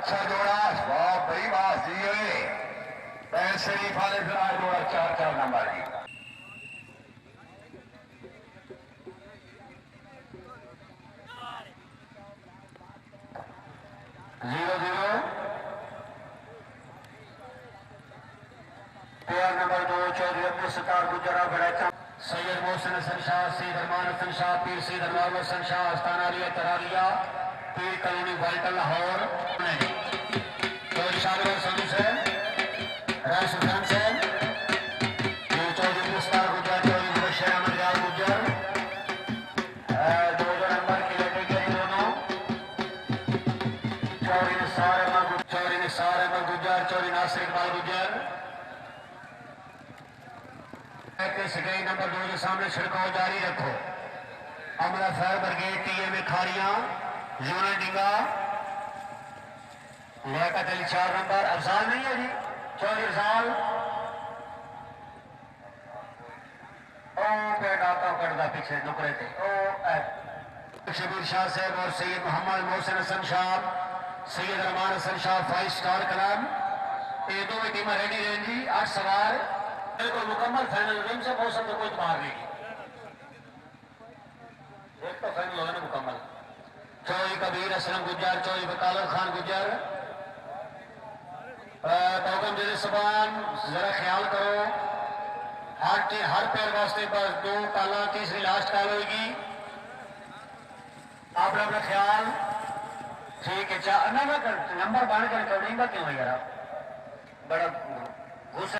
अच्छा जोड़ा, बहुत बड़ी बात जी है। पैर शरीफ वाले फिर जोड़ा 4-4 नंबर जी। 0-0। पेयर नंबर 2 चौधरी अब्दुल सत्तार गुजरा बड़ा सैयद मोहसिन हसन शाह, सैयद अरमान हसन शाह, पीर सैयद अनवार हसन शाह, अस्तानारिया तरारिया, पीर कॉलोनी वाल्टन लाहौर। तो शानदार सभी से राइस हुसैन से चौधरी मुस्तार गुजर, चौधरी मुबशर अहमद यार गुजर, 2 नंबर के लेके गए दोनों। चौधरी निसार अहमद गुजर, चौधरी नासिर इकबाल गुजर। सिटाई नंबर 2 के सामने छिड़काव जारी रखो। अमला फायर ब्रिगेड टीए में खरियान, यूनिट डिंगा, लियाकत अली 4 नंबर। अफजाल नहीं है जी, चौधरी अफजाल ओ बेटा कटदा पीछे नुकरे थे। ओ शबीर शाह साहब और सैयद मोहम्मद मोहसिन हसन शाह, सैयद रहमान हसन शाह 5 स्टार क्लब। ये दो टीम रेडी रहें जी। 8 सवार बिल्कुल मुकम्मल फाइनल गेम से मौसम में कोई मार नहीं। एक तो फाइनल होगा ना मुकम्मल। चौधरी कबीर असलम गुजर, चौधरी बकालत खान गुजर। बेगम जैसे सबान जरा ख्याल करो, हर पैर वास्ते बस 2 काला, तीसरी लास्ट काल होगी। आप अपना ख्याल ठीक है। चार ना नंबर बांध कर चौड़ीगा क्यों है यार, बड़ा गुस्सा।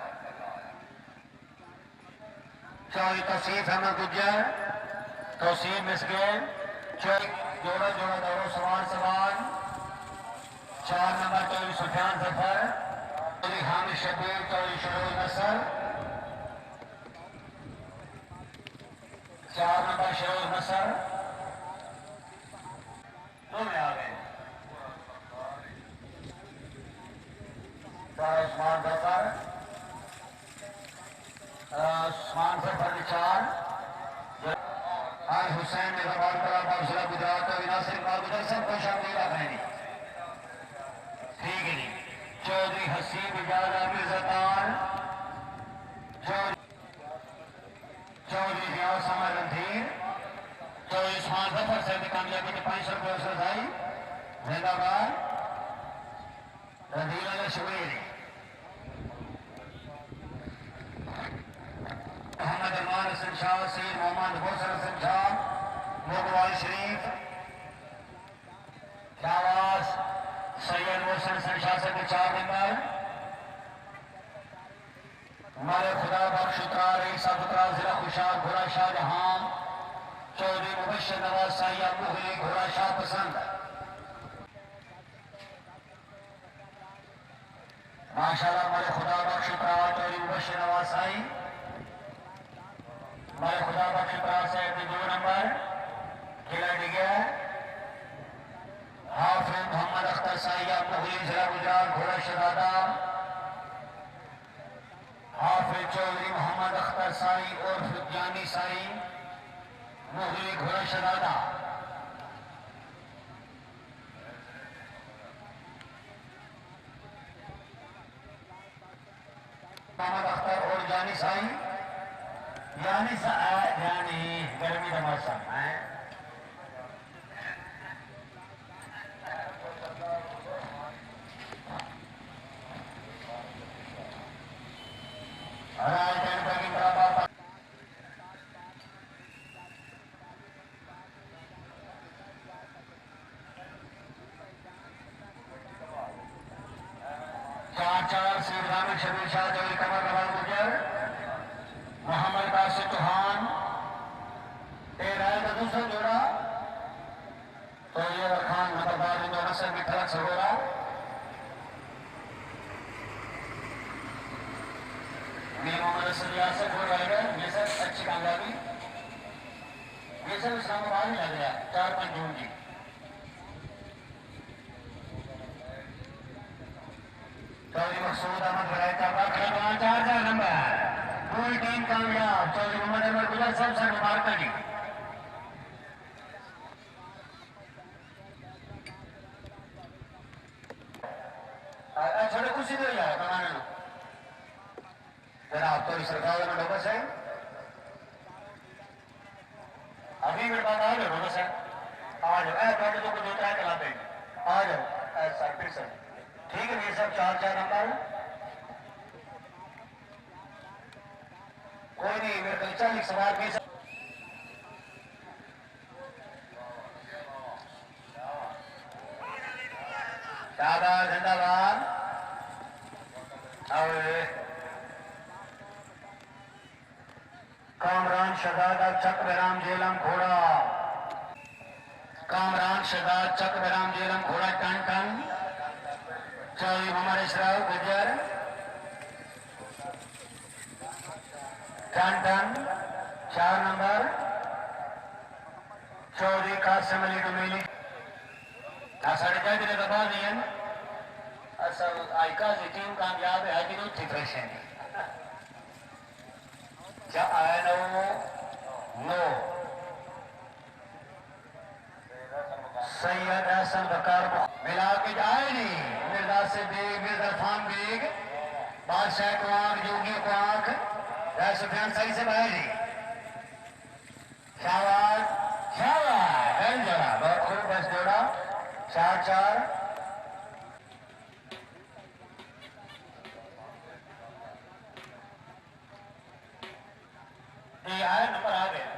चौधरी तौसीफ अहमद गुजर, तौसीफ मिस गए। जोड़ा जोड़ा दौड़ो सवार 4 नंबर चौधरी सुफियान जफर, चौधरी हामिद शबीर, चौधरी शरोज नसर, 4 नंबर शरोज नसर दोनों आ गए। उस्मान जफर, उस्मान जफर के 4। आज हुसैन ने बवाल करा जिला गुजरात और नासिर इकबाल गुजर सब को शामिल रखेंगे। ठीक है जी। चौधरी हसीब इजाजा मिर्जातार, चौधरी रियाज समर रणधीर, चौधरी उस्मान जफर से कामयाबी के 500 रुपये सजाई जिंदाबाद। रणधीर अला शबीर, मोहम्मद अरमान हसन शाह, सैयद मोहम्मद मोहसिन हसन शाह, मोगवाल शरीफ, शाहबाज सैयद मोहसिन हसन शाह से 4 नंबर। हमारे खुदा बख्श उतरा रईसा उतरा जिला खुशाद घोड़ा शाहजहां, चौधरी मुबशर नवाज साहिया मुगली घोड़ा शाह पसंद। माशाल्लाह हमारे खुदा बख्श उतरा चौधरी मुबशर नवाज साही, हमारे खुदा बख्श उतरा से 2 नंबर खिला गया। हाफिज मोहम्मद अख्तर साहिया मुगली जिला गुजरात घोड़ा शहजादा, हाफिज चौधरी मोहम्मद अख्तर साई और जानी साई मुगली घोड़ा शहजादा। मोहम्मद अख्तर और जानी साई, यानी गर्मी का मौसम है। चार श्री शबीर शाह चौधरी कमर नवाज गुजर, मोहम्मद कासिम तुहान। राय का दूसरा जोड़ा तो ये खान नंबरदार नसर की तरफ से हो रहा। मोहम्मद रियासत हो रहेगा। ये सब अच्छी कामयाबी, ये सब इस्लामाबाद ही लग गया 4-5 जून की। चौधरी मकसूद अहमद बराइता 4 नंबर पूरी टीम कामयाब। चौधरी मोहम्मद अहमद गुजर सबसे मुबारक जी। जाए कमाने लो जनाब तो सरकार में लोग से अभी मेरे पास आ जाओ लोग से आ जाओ ऐ थोड़े तो दो चार चलाते आ जाओ ऐसा फिर से ठीक है ये सब चार चार नंबर कोई नहीं मेरे को 40 सवाल भी शाबाश जिंदाबाद कामरान शहजाद चक बेराम जेलम घोड़ा कामरान शहजाद चक बेराम जेलम घोड़ा टन टन चौधरी मोहम्मद इशराक गुजर टन टन 4 नंबर चौधरी कासिम अली डुमेली साढ़े चार दिन दबा दिए असल आयका की टीम कामयाब है कि नहीं फ्रेशन नो सैयद हसन बकार मिला के जाए नहीं मिर्जा से बेग मिर्जा खान बेग बादशाह को आंख योगी को आंख सुफियान सही से बाहर जी शाबाश शाबाश बहन जोड़ा बहुत खूब बस जोड़ा 4-4 ये आया नंबर आ गया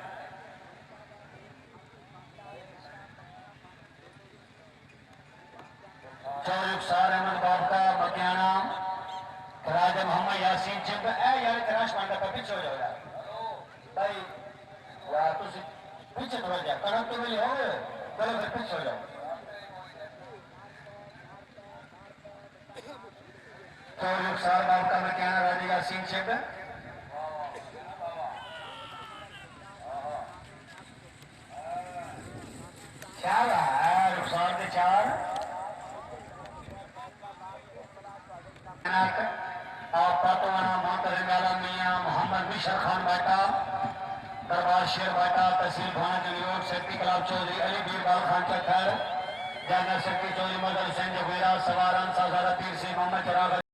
चौरुखसार अहमद बाबका मकियाना राजा मोहम्मद यासीन चिप यार क्रैश पांडा का पीछे हो जाओ यार भाई यार तुम पीछे थोड़ा जाओ कड़क तो मिले हो चलो फिर पीछे हो जाओ चौरुखसार बाबका मकियाना राजा यासीन चिप रुखसार के 4 मोहम्मद मिशर खान बाटा दरबार शेर बाटा तहसील थाना जंगलोट सेक्रेटरी कलाब चौधरी अली बीरबाल खान चक्कर जनरल सेक्रेटरी चौधरी मदर हुसैन जवेरा सवारन साजारा पीर से मोहम्मद चिराग